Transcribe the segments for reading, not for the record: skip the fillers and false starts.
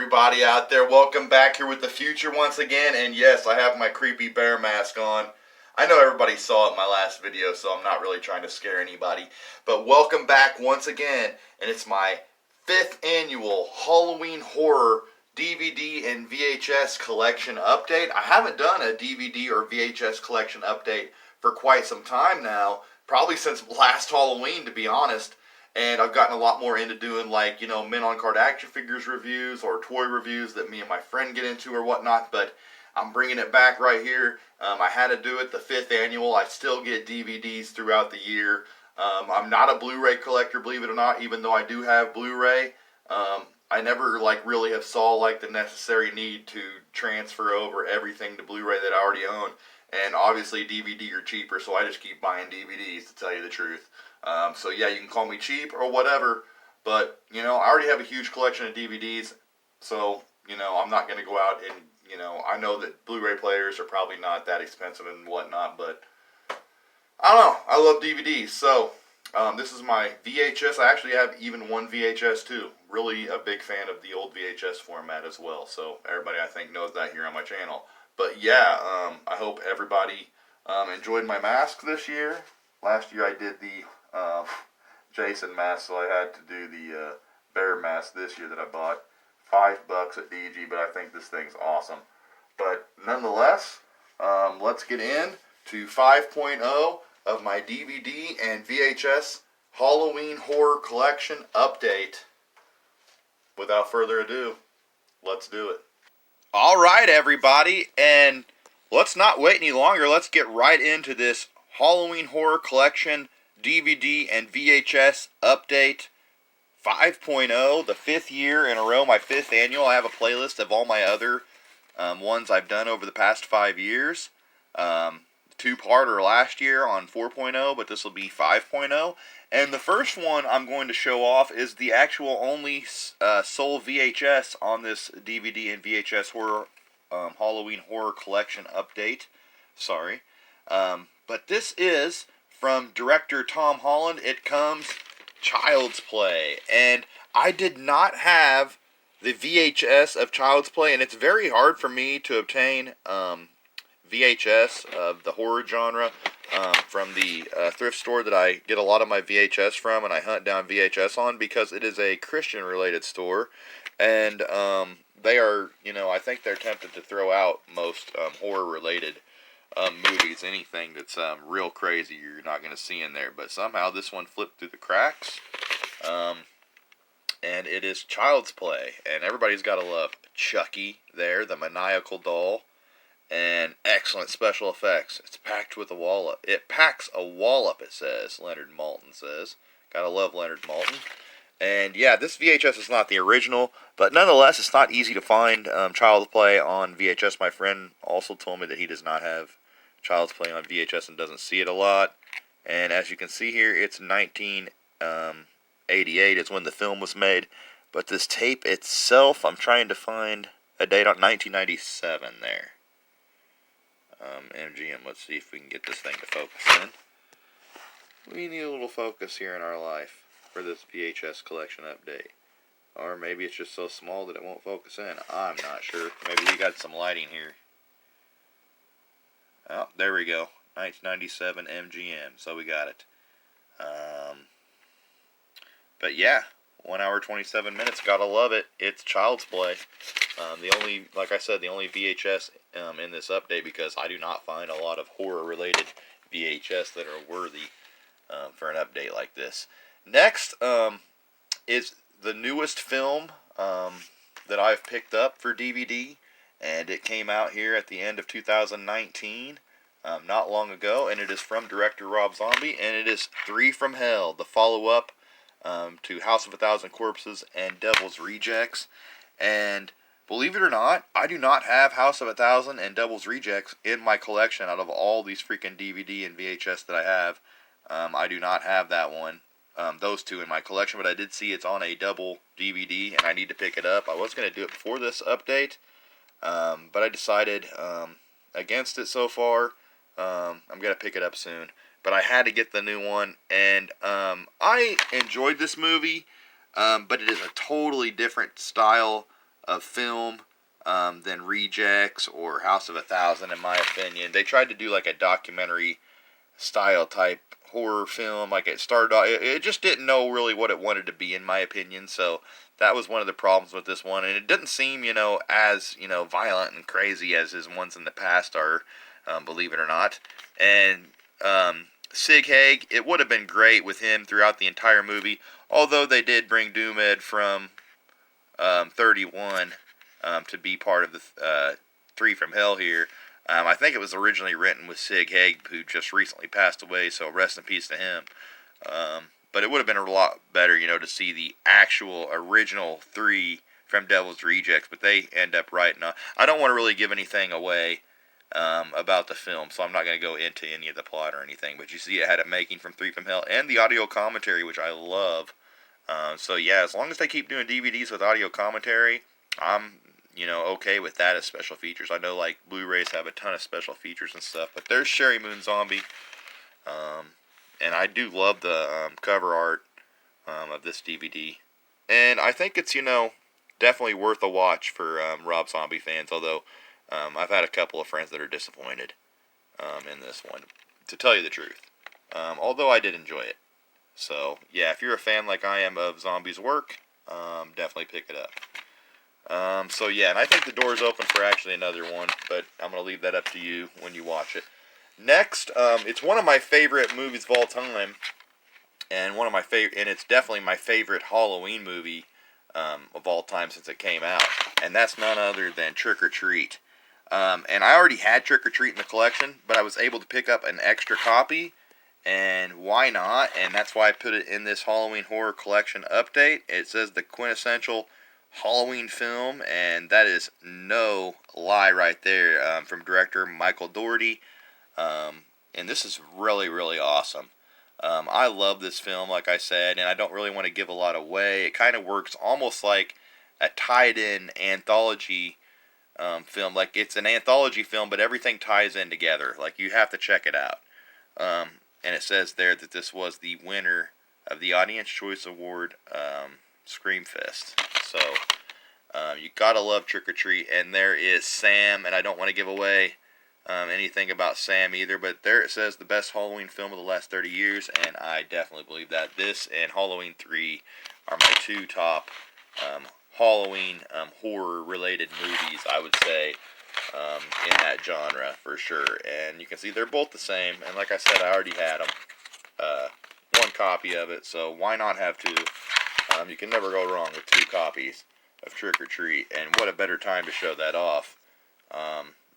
everybody out there? Welcome back here with the future once again. And yes, I have my creepy bear mask on. I know everybody saw it in my last video, so I'm not really trying to scare anybody. But welcome back once again. And it's my 5th annual Halloween horror DVD and VHS collection update. I haven't done a DVD or VHS collection update for quite some time now. Probably since last Halloween, to be honest. And I've gotten a lot more into doing, like, you know, men on card action figures reviews or toy reviews that me and my friend get into or whatnot. But I'm bringing it back right here. I had to do it the 5th annual. I still get DVDs throughout the year. I'm not a Blu-ray collector, believe it or not, even though I do have Blu-ray. I never, like, really have saw, like, the necessary need to transfer over everything to Blu-ray that I already own. And obviously DVD are cheaper, so I just keep buying DVDs, to tell you the truth. So yeah, you can call me cheap or whatever, but, you know, I already have a huge collection of DVDs, so, you know, I'm not going to go out and, you know, I know that Blu-ray players are probably not that expensive and whatnot, but I don't know, I love DVDs. So this is my VHS. I actually have even one VHS too. Really a big fan of the old VHS format as well, so everybody I think knows that here on my channel. But yeah, I hope everybody enjoyed my mask this year. Last year I did the Jason mask, so I had to do the bear mask this year that I bought. $5 at DG, but I think this thing's awesome. But nonetheless, let's get in to 5.0 of my DVD and VHS Halloween Horror Collection update. Without further ado, let's do it. Alright everybody, and let's not wait any longer. Let's get right into this Halloween Horror Collection DVD and VHS update 5.0, the 5th year in a row, my 5th annual. I have a playlist of all my other ones I've done over the past 5 years. Two-parter last year on 4.0, but this will be 5.0. And the first one I'm going to show off is the actual only sole VHS on this DVD and VHS horror Halloween Horror Collection update. Sorry. But this is from director Tom Holland. It comes Child's Play. And I did not have the VHS of Child's Play, and it's very hard for me to obtain VHS of the horror genre from the thrift store that I get a lot of my VHS from, and I hunt down VHS on, because it is a Christian-related store, and they are, you know, I think they're tempted to throw out most horror-related movies. Anything that's real crazy you're not going to see in there, but somehow this one flipped through the cracks, and it is Child's Play, and everybody's got to love Chucky there, the maniacal doll, and excellent special effects. It's packed with a wallop. It packs a wallop, it says. Leonard Maltin says. Gotta love Leonard Maltin. And yeah, this VHS is not the original, but nonetheless, it's not easy to find Child's Play on VHS. My friend also told me that he does not have Child's Play on VHS and doesn't see it a lot. And as you can see here, it's 1988 is when the film was made. But this tape itself, I'm trying to find a date on 1997 there. MGM, let's see if we can get this thing to focus in. We need a little focus here in our life for this VHS collection update. Or maybe it's just so small that it won't focus in. I'm not sure. Maybe we got some lighting here. Oh, there we go. 1997 MGM. So we got it. But yeah, 1 hour 27 minutes. Gotta love it. It's Child's Play. The only, like I said, the only VHS in this update, because I do not find a lot of horror-related VHS that are worthy for an update like this. Next is the newest film that I've picked up for DVD, and it came out here at the end of 2019, not long ago, and it is from director Rob Zombie, and it is 3 from Hell, the follow-up to House of a Thousand Corpses and Devil's Rejects. And believe it or not, I do not have House of a Thousand and Devil's Rejects in my collection. Out of all these freaking DVD and VHS that I have, I do not have that one, those two in my collection, but I did see it's on a double DVD, and I need to pick it up. I was going to do it before this update, but I decided against it so far. I'm going to pick it up soon. But I had to get the new one, and I enjoyed this movie, but it is a totally different style of film than Rejects or House of a Thousand, in my opinion. They tried to do like a documentary style type horror film. Like it started off, it just didn't know really what it wanted to be, in my opinion. So that was one of the problems with this one. And it didn't seem, as, violent and crazy as his ones in the past are, believe it or not. And Sig Haig, it would have been great with him throughout the entire movie. Although they did bring Doomed from 31 to be part of the Three from Hell here. I think it was originally written with Sig Haig, who just recently passed away, so rest in peace to him. But it would have been a lot better, to see the actual original 3 from Devil's Rejects, but they end up writing off. I don't want to really give anything away about the film, so I'm not going to go into any of the plot or anything, but you see it had a making from 3 from Hell, and the audio commentary, which I love. So yeah, as long as they keep doing DVDs with audio commentary, I'm okay with that as special features. I know like Blu-rays have a ton of special features and stuff, but there's Sherry Moon Zombie, and I do love the cover art of this DVD, and I think it's definitely worth a watch for Rob Zombie fans. Although I've had a couple of friends that are disappointed in this one, to tell you the truth. Although I did enjoy it. So yeah, if you're a fan like I am of Zombie's work, definitely pick it up. So yeah, and I think the door's open for actually another one, but I'm going to leave that up to you when you watch it. Next, it's one of my favorite movies of all time, and it's definitely my favorite Halloween movie of all time since it came out, and that's none other than Trick or Treat. And I already had Trick or Treat in the collection, but I was able to pick up an extra copy, and why not? And that's why I put it in this Halloween Horror Collection update. It says the quintessential Halloween film, and that is no lie right there, from director Michael Dougherty. And this is really, really awesome. I love this film, like I said, and I don't really want to give a lot away. It kind of works almost like a tied-in anthology film. Like it's an anthology film, but everything ties in together. Like you have to check it out. And it says there that this was the winner of the Audience Choice Award, Screamfest. So you gotta love Trick or Treat. And there is Sam, and I don't want to give away anything about Sam either, but there it says the best Halloween film of the last 30 years, and I definitely believe that. This and Halloween 3 are my 2 top Halloween horror related movies, I would say, in that genre for sure. And you can see they're both the same, and like I said, I already had them, 1 copy of it, so why not have 2? You can never go wrong with 2 copies of Trick or Treat, and what a better time to show that off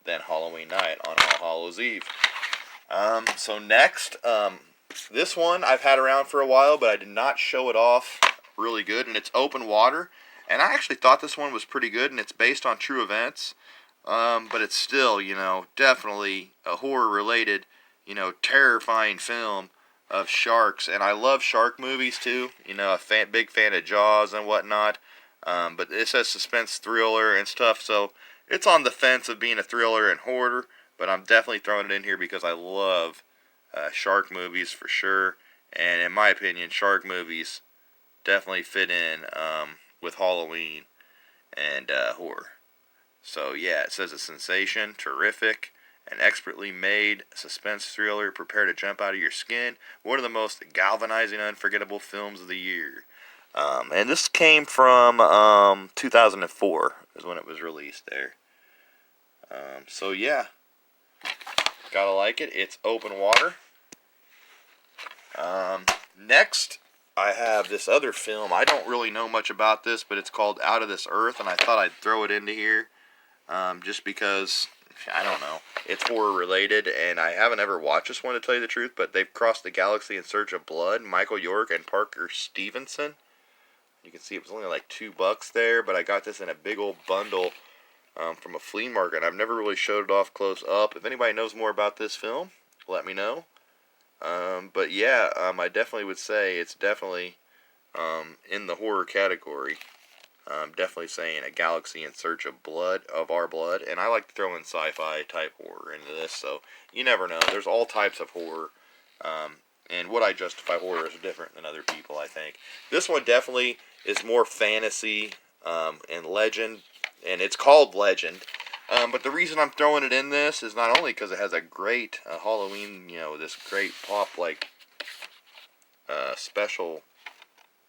than Halloween night on All Hallows Eve. So next, this one I've had around for a while, but I did not show it off really good, and it's Open Water. And I actually thought this one was pretty good, and it's based on true events, but it's still, definitely a horror-related, terrifying film of sharks. And I love shark movies too, big fan of Jaws and whatnot, but it says suspense thriller and stuff, so it's on the fence of being a thriller and horror, but I'm definitely throwing it in here because I love shark movies for sure, and in my opinion, shark movies definitely fit in with Halloween and horror. So yeah, it says a sensation, terrific, an expertly made suspense thriller, prepare to jump out of your skin, one of the most galvanizing, unforgettable films of the year. And this came from 2004 is when it was released there. So yeah, gotta like it. It's Open Water. Next, I have this other film. I don't really know much about this, but it's called Out of This Earth, and I thought I'd throw it into here just because, I don't know, it's horror related, and I haven't ever watched this one, to tell you the truth, but they've crossed the galaxy in search of blood. Michael York and Parker Stevenson. You can see it was only like $2 there, but I got this in a big old bundle from a flea market. I've never really showed it off close up. If anybody knows more about this film, let me know. But yeah, I definitely would say it's definitely in the horror category. Definitely saying a galaxy in search of blood, of our blood, and I like to throw in sci-fi type horror into this, so you never know. There's all types of horror, and what I justify horror is different than other people, I think. This one definitely is more fantasy and legend and it's called Legend. But the reason I'm throwing it in this is not only because it has a great Halloween, this great pop like special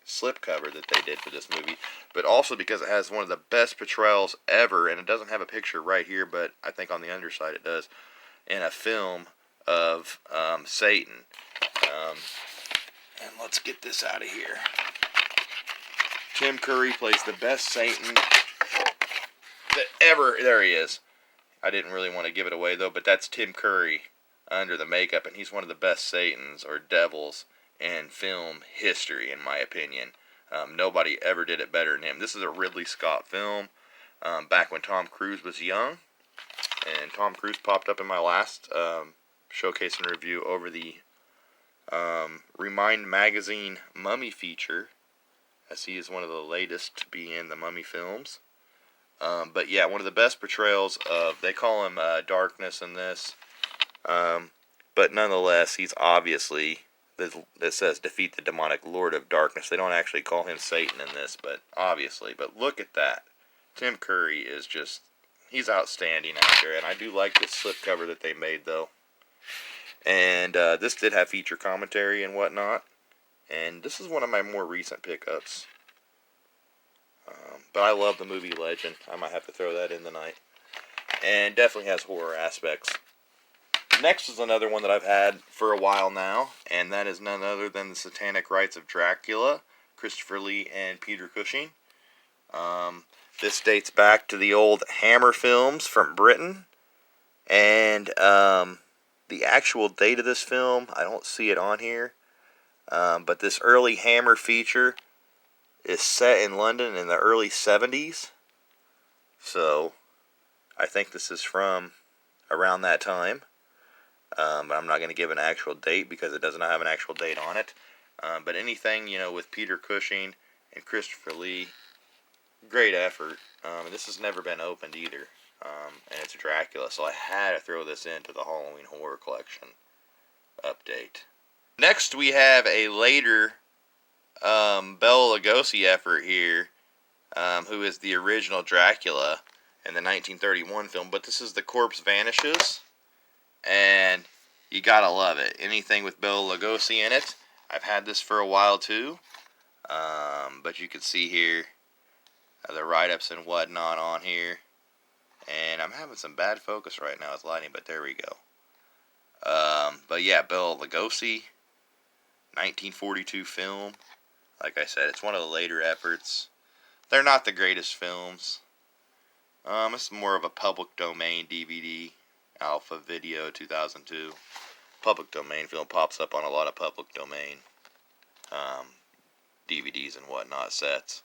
slipcover that they did for this movie, but also because it has one of the best portrayals ever, and it doesn't have a picture right here, but I think on the underside it does, in a film of Satan. And let's get this out of here. Tim Curry plays the best Satan that ever. There he is. I didn't really want to give it away though, but that's Tim Curry under the makeup, and he's one of the best Satans or devils in film history, in my opinion. Nobody ever did it better than him. This is a Ridley Scott film back when Tom Cruise was young, and Tom Cruise popped up in my last showcase and review over the Remind Magazine Mummy feature, as he is one of the latest to be in the Mummy films. But yeah, one of the best portrayals of, they call him Darkness in this, but nonetheless, he's obviously, it says defeat the demonic lord of darkness. They don't actually call him Satan in this, but obviously, but look at that. Tim Curry is just, he's outstanding out there, and I do like this slipcover that they made though. And this did have feature commentary and whatnot, and this is one of my more recent pickups. But I love the movie Legend. I might have to throw that in tonight. And definitely has horror aspects. Next is another one that I've had for a while now, and that is none other than The Satanic Rites of Dracula, Christopher Lee and Peter Cushing. This dates back to the old Hammer films from Britain. And the actual date of this film, I don't see it on here. But this early Hammer feature is set in London in the early 70s. So, I think this is from around that time. But I'm not going to give an actual date because it does not have an actual date on it. But anything, with Peter Cushing and Christopher Lee, great effort. And this has never been opened either. And it's Dracula, so I had to throw this into the Halloween Horror Collection update. Next, we have a later Bela Lugosi effort here, who is the original Dracula in the 1931 film, but this is The Corpse Vanishes, and you gotta love it. Anything with Bela Lugosi in it. I've had this for a while too, but you can see here the write-ups and whatnot on here, and I'm having some bad focus right now with lighting, but there we go. But yeah, Bela Lugosi, 1942 film. Like I said, it's one of the later efforts. They're not the greatest films. It's more of a public domain DVD, Alpha Video 2002. Public domain film pops up on a lot of public domain DVDs and whatnot sets.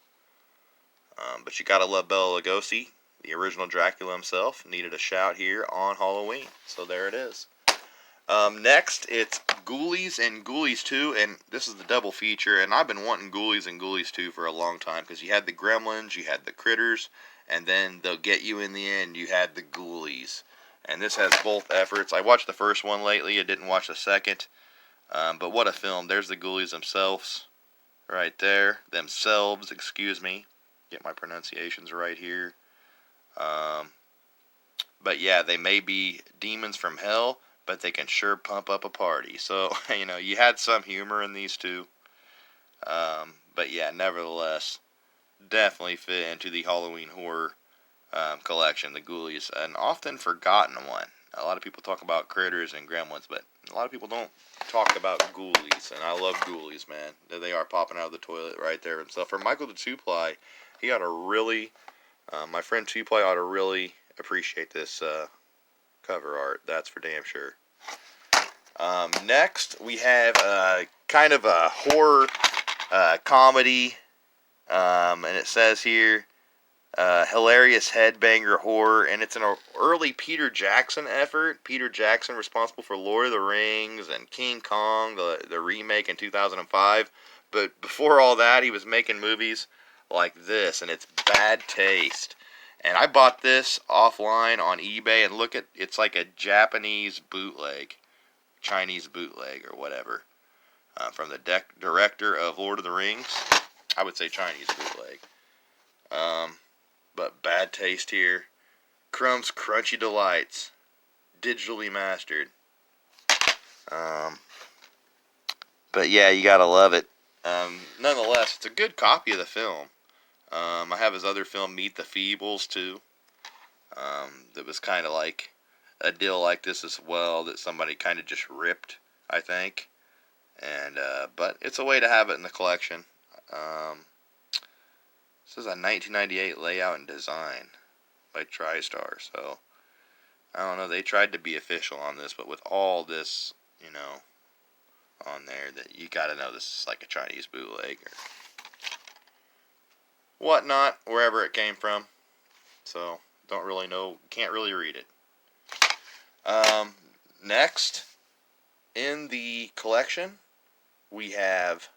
But you gotta love Bela Lugosi. The original Dracula himself needed a shout here on Halloween. So there it is. Next, it's Ghoulies and Ghoulies 2, and this is the double feature, and I've been wanting Ghoulies and Ghoulies 2 for a long time, because you had the Gremlins, you had the Critters, and then they'll get you in the end, you had the Ghoulies. And this has both efforts. I watched the first one lately, I didn't watch the second, but what a film. There's the Ghoulies themselves, right there. Themselves, excuse me. Get my pronunciations right here. But yeah, they may be demons from hell, but they can sure pump up a party. So, you had some humor in these two. But yeah, nevertheless, definitely fit into the Halloween horror collection, the Ghoulies. An often forgotten one. A lot of people talk about Critters and Gremlins, but a lot of people don't talk about Ghoulies. And I love Ghoulies, man. They are popping out of the toilet right there himself. For Michael the Two-Ply, he ought to really, my friend Two-Ply ought to really appreciate this cover art, that's for damn sure. Next, we have kind of a horror comedy, and it says here, hilarious headbanger horror, and it's an early Peter Jackson effort. Peter Jackson, responsible for Lord of the Rings and King Kong, the remake in 2005. But before all that, he was making movies like this, and it's Bad Taste. And I bought this offline on eBay, and look at, it's like a Japanese bootleg, Chinese bootleg or whatever, from the director of Lord of the Rings. I would say Chinese bootleg. but bad taste here. Crumb's Crunchy Delights, digitally mastered. But yeah, you gotta love it. Nonetheless, it's a good copy of the film. I have his other film, Meet the Feebles, too. That was kind of like a deal like this as well, that somebody kind of just ripped, I think. And but it's a way to have it in the collection. This is a 1998 layout and design by TriStar. So I don't know. They tried to be official on this, but with all this, on there, that you got to know this is like a Chinese bootleg or whatnot, wherever it came from. So don't really know. Can't really read it. Next in the collection, we have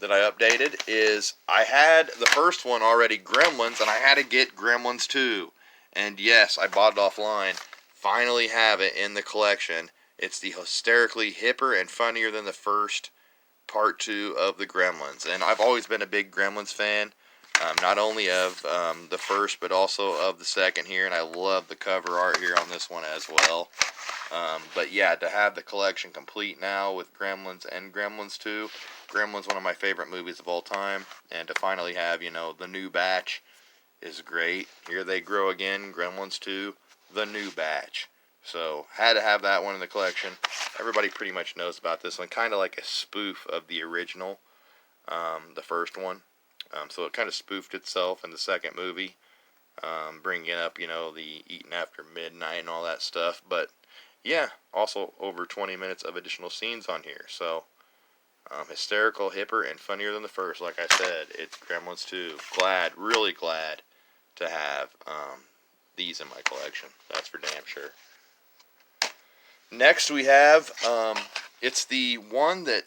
that I updated is I had the first one already, Gremlins, and I had to get Gremlins 2. And yes, I bought it offline. Finally have it in the collection. It's the hysterically hipper and funnier than the first part 2 of the Gremlins. And I've always been a big Gremlins fan, not only of the first, but also of the second here. And I love the cover art here on this one as well. But yeah, to have the collection complete now with Gremlins and Gremlins 2, Gremlins, one of my favorite movies of all time, and to finally have, the new batch is great. Here they grow again, Gremlins 2, the new batch. So, had to have that one in the collection. Everybody pretty much knows about this one, kind of like a spoof of the original, the first one. So it kind of spoofed itself in the second movie, bringing up, the eating after midnight and all that stuff, but yeah, also over 20 minutes of additional scenes on here. So, hysterical, hipper, and funnier than the first. Like I said, it's Gremlins 2. Really glad to have these in my collection. That's for damn sure. Next we have, it's the one that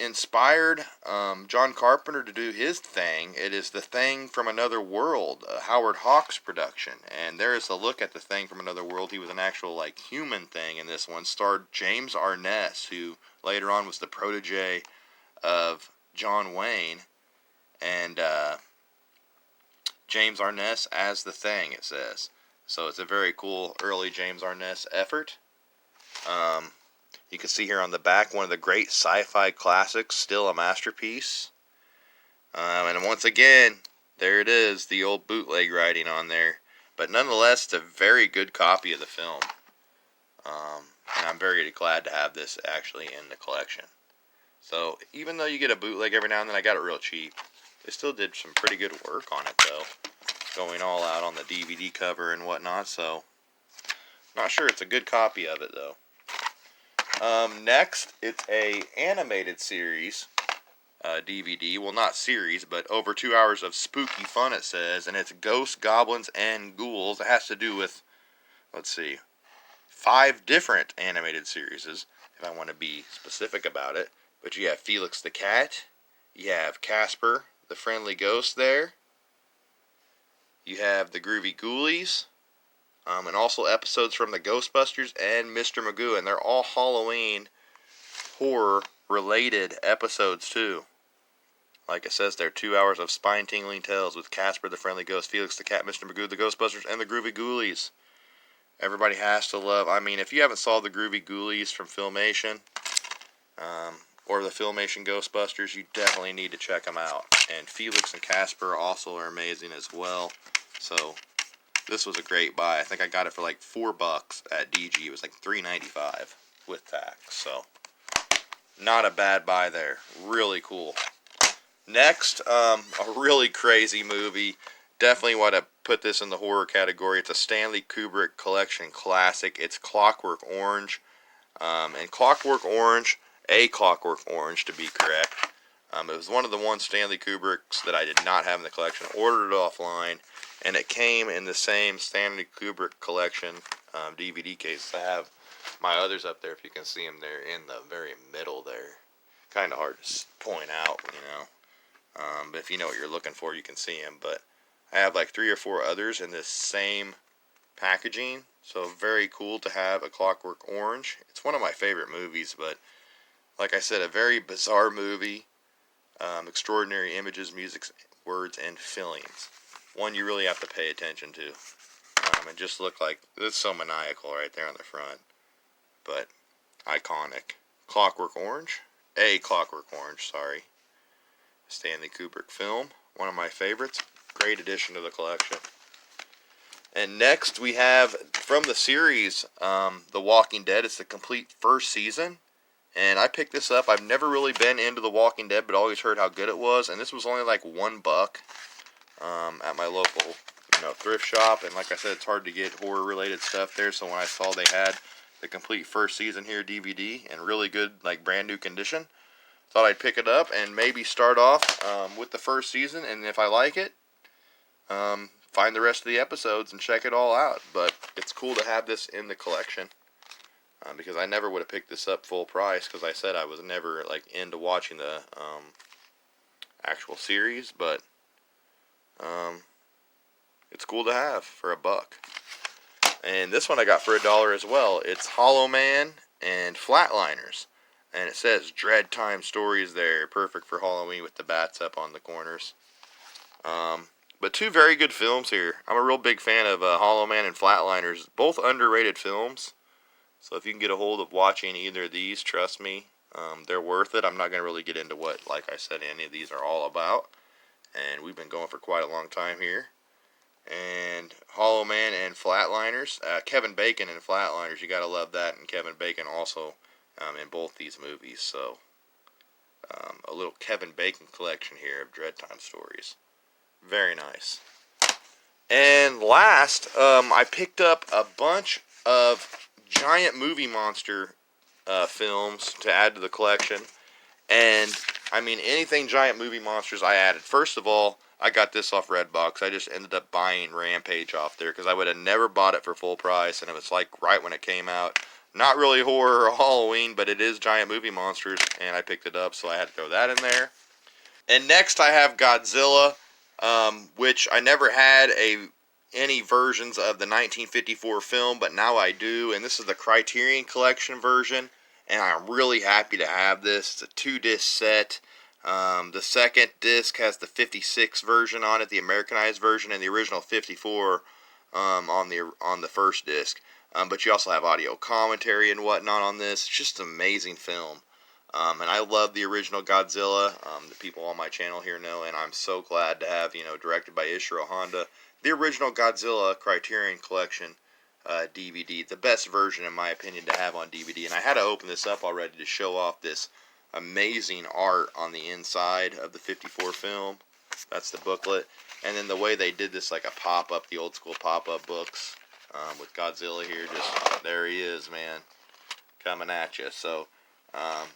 inspired John Carpenter to do his Thing. It is The Thing from Another World, a Howard Hawks production. And there is a look at The Thing from Another World. He was an actual human thing in this one. Starred James Arness, who later on was the protege of John Wayne. And James Arness as The Thing, it says. So it's a very cool early James Arness effort. You can see here on the back, one of the great sci-fi classics, still a masterpiece. And once again, there it is, the old bootleg writing on there. But nonetheless, it's a very good copy of the film. And I'm very glad to have this actually in the collection. So, even though you get a bootleg every now and then, I got it real cheap. They still did some pretty good work on it, though. Going all out on the DVD cover and whatnot, so not sure it's a good copy of it, though. Next, it's a animated series DVD. Well, not series, but over 2 hours of spooky fun, it says. And it's Ghosts, Goblins, and Ghouls. It has to do with, 5 different animated series, if I want to be specific about it. But you have Felix the Cat. You have Casper, the friendly ghost there. You have the Groovy Ghoulies. And also episodes from the Ghostbusters and Mr. Magoo. And they're all Halloween horror-related episodes, too. Like it says, they're 2 hours of spine-tingling tales with Casper, the friendly ghost, Felix the Cat, Mr. Magoo, the Ghostbusters, and the Groovy Ghoulies. Everybody has to love... if you haven't saw the Groovy Ghoulies from Filmation, or the Filmation Ghostbusters, you definitely need to check them out. And Felix and Casper also are amazing as well. So... this was a great buy. I think I got it for $4 at DG. It was $3.95 with tax. So, not a bad buy there. Really cool. Next, a really crazy movie. Definitely want to put this in the horror category. It's a Stanley Kubrick collection classic. It's Clockwork Orange. And Clockwork Orange, A Clockwork Orange to be correct. It was one of the ones Stanley Kubrick's that I did not have in the collection. Ordered it offline. And it came in the same Stanley Kubrick collection DVD case. I have my others up there, if you can see them. They're in the very middle there. Kind of hard to point out, but if you know what you're looking for, you can see them. But I have 3 or 4 others in this same packaging. So very cool to have a Clockwork Orange. It's one of my favorite movies, but like I said, a very bizarre movie. Extraordinary images, music, words and feelings. One you really have to pay attention to. It just looked like, it's so maniacal right there on the front. But iconic. Clockwork Orange. A Clockwork Orange, sorry. Stanley Kubrick film. One of my favorites. Great addition to the collection. And next we have, from the series, The Walking Dead. It's the complete first season. And I picked this up. I've never really been into The Walking Dead, but always heard how good it was. And this was only like $1 at my local, thrift shop. And like I said, it's hard to get horror-related stuff there. So when I saw they had the complete first season here DVD in really good, like brand new condition, thought I'd pick it up and maybe start off with the first season. And if I like it, find the rest of the episodes and check it all out. But it's cool to have this in the collection. Because I never would have picked this up full price, because I said I was never like into watching the actual series, but it's cool to have for $1. And this one I got for $1 as well. It's Hollow Man and Flatliners, and it says Dread Time Stories there, perfect for Halloween with the bats up on the corners. But two very good films here. I'm a real big fan of Hollow Man and Flatliners, both underrated films. So if you can get a hold of watching either of these, trust me, they're worth it. I'm not going to really get into what, like I said, any of these are all about. And we've been going for quite a long time here. And Hollow Man and Flatliners. Kevin Bacon and Flatliners, you got to love that. And Kevin Bacon also in both these movies. So a little Kevin Bacon collection here of Dread Time Stories. Very nice. And last, I picked up a bunch of giant movie monster films to add to the collection. And I mean, anything giant movie monsters I added. First of all, I got this off Redbox. I just ended up buying Rampage off there because I would have never bought it for full price, and it was like right when it came out. Not really horror or Halloween, but it is giant movie monsters, and I picked it up, so I had to throw that in there. And next I have Godzilla, which I never had any versions of the 1954 film, but now I do, and this is the Criterion Collection version, and I'm really happy to have this. It's a 2-disc set. The second disc has the 56 version on it, the Americanized version, and the original 54 on the first disc. But you also have audio commentary and whatnot on this. It's just an amazing film. And I love the original Godzilla. The people on my channel here know, and I'm so glad to have, directed by Ishiro Honda, the original Godzilla Criterion Collection DVD. The best version, in my opinion, to have on DVD. And I had to open this up already to show off this amazing art on the inside of the 54 film. That's the booklet. And then the way they did this, like a pop-up, the old school pop-up books with Godzilla here. Just, there he is, man. Coming at you. So,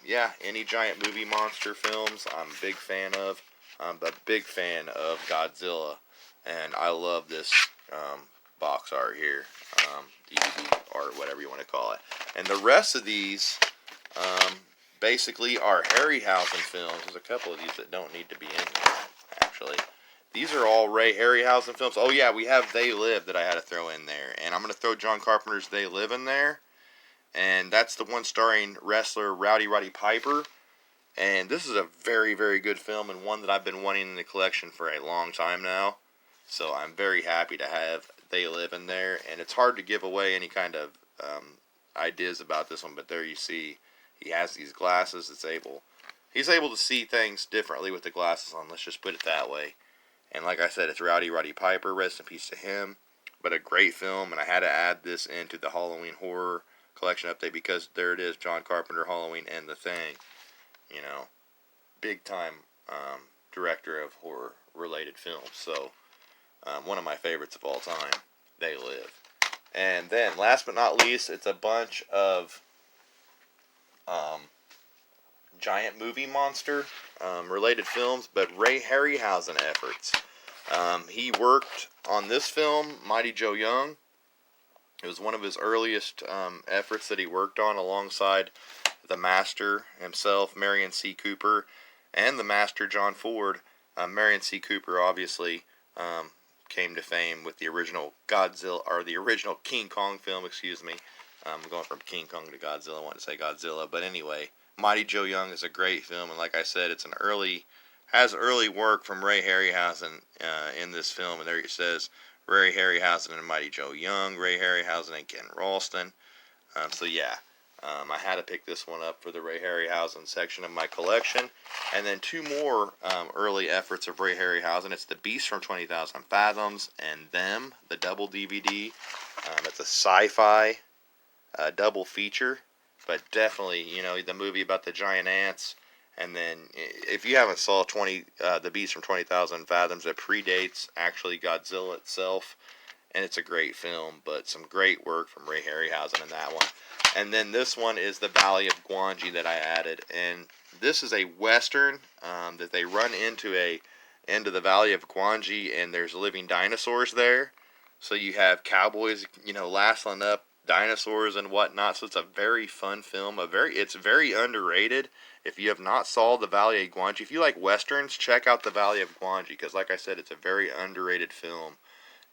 yeah, any giant movie monster films I'm a big fan of. I'm a big fan of Godzilla. And I love this box art here. DVD art, whatever you want to call it. And the rest of these basically are Harryhausen films. There's a couple of these that don't need to be in here, actually. These are all Ray Harryhausen films. Oh, yeah, we have They Live that I had to throw in there. And I'm going to throw John Carpenter's They Live in there. And that's the one starring wrestler Rowdy Roddy Piper. And this is a very, very good film, and one that I've been wanting in the collection for a long time now. So I'm very happy to have They Live in there. And it's hard to give away any kind of ideas about this one, but there you see he has these glasses. He's able to see things differently with the glasses on, let's just put it that way. And like I said, it's Rowdy Roddy Piper, rest in peace to him. But a great film, and I had to add this into the Halloween horror collection update because there it is, John Carpenter, Halloween, and The Thing. Big time director of horror related films. So one of my favorites of all time, They Live. And then last but not least, it's a bunch of giant movie monster related films, but Ray Harryhausen efforts. He worked on this film, Mighty Joe Young. It was one of his earliest efforts that he worked on alongside the master himself, Marion C. Cooper, and the master, John Ford. Marion C. Cooper obviously came to fame with the original Godzilla, or the original King Kong film, excuse me. I'm going from King Kong to Godzilla. I wanted to say Godzilla, but anyway, Mighty Joe Young is a great film, and like I said, it's an early has early work from Ray Harryhausen in this film, and there it says Ray Harryhausen and Mighty Joe Young, Ray Harryhausen and Ken Ralston. So yeah, I had to pick this one up for the Ray Harryhausen section of my collection. And then two more early efforts of Ray Harryhausen. It's The Beast from 20,000 Fathoms and Them, the double DVD. It's a sci-fi double feature, but definitely, the movie about the giant ants. And then, if you haven't saw The Beast from 20,000 Fathoms, it predates actually Godzilla itself, and it's a great film, but some great work from Ray Harryhausen in that one. And then this one is The Valley of Gwangi that I added, and this is a western that they run into the Valley of Gwangi, and there's living dinosaurs there. So you have cowboys, lassoing up dinosaurs and whatnot. So it's a very fun film. It's very underrated. If you have not saw The Valley of Gwangi, if you like westerns, check out The Valley of Gwangi, because like I said, it's a very underrated film.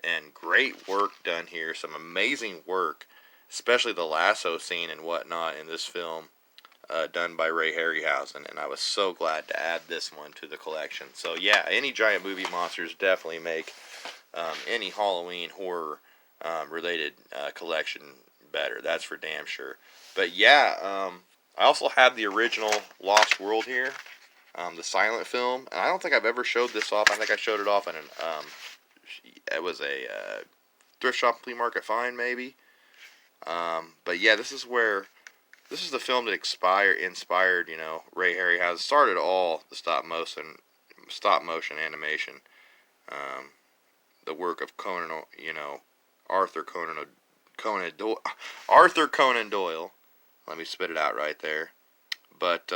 And great work done here. Some amazing work, especially the lasso scene and whatnot in this film, done by Ray Harryhausen. And I was so glad to add this one to the collection. So yeah, any giant movie monsters definitely make any Halloween horror related collection better. That's for damn sure. But yeah, I also have the original Lost World here, the silent film. And I don't think I've ever showed this off. I think I showed it off in it was a thrift shop flea market find maybe. But yeah, this is the film that inspired Ray Harryhausen, started all the stop motion animation. Um, the work of Arthur Conan Doyle. Let me spit it out right there. But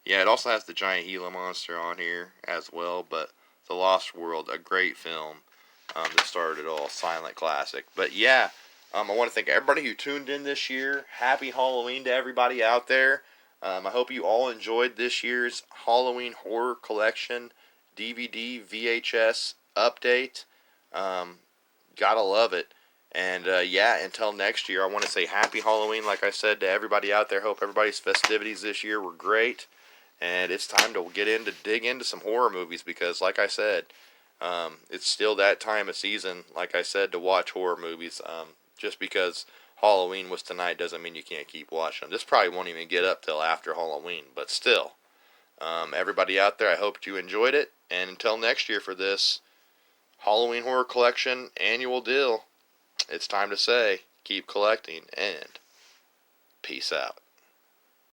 yeah, it also has the giant Gila monster on here as well. But The Lost World, a great film that started it all, silent classic. But yeah, I want to thank everybody who tuned in this year. Happy Halloween to everybody out there. I hope you all enjoyed this year's Halloween horror collection DVD VHS update. Gotta love it. And yeah, until next year, I want to say happy Halloween, like I said, to everybody out there. Hope everybody's festivities this year were great. And it's time to dig into some horror movies, because, like I said, it's still that time of season, like I said, to watch horror movies. Just because Halloween was tonight doesn't mean you can't keep watching them. This probably won't even get up till after Halloween, but still. Everybody out there, I hope you enjoyed it. And until next year for this Halloween Horror Collection annual deal, it's time to say, keep collecting and peace out.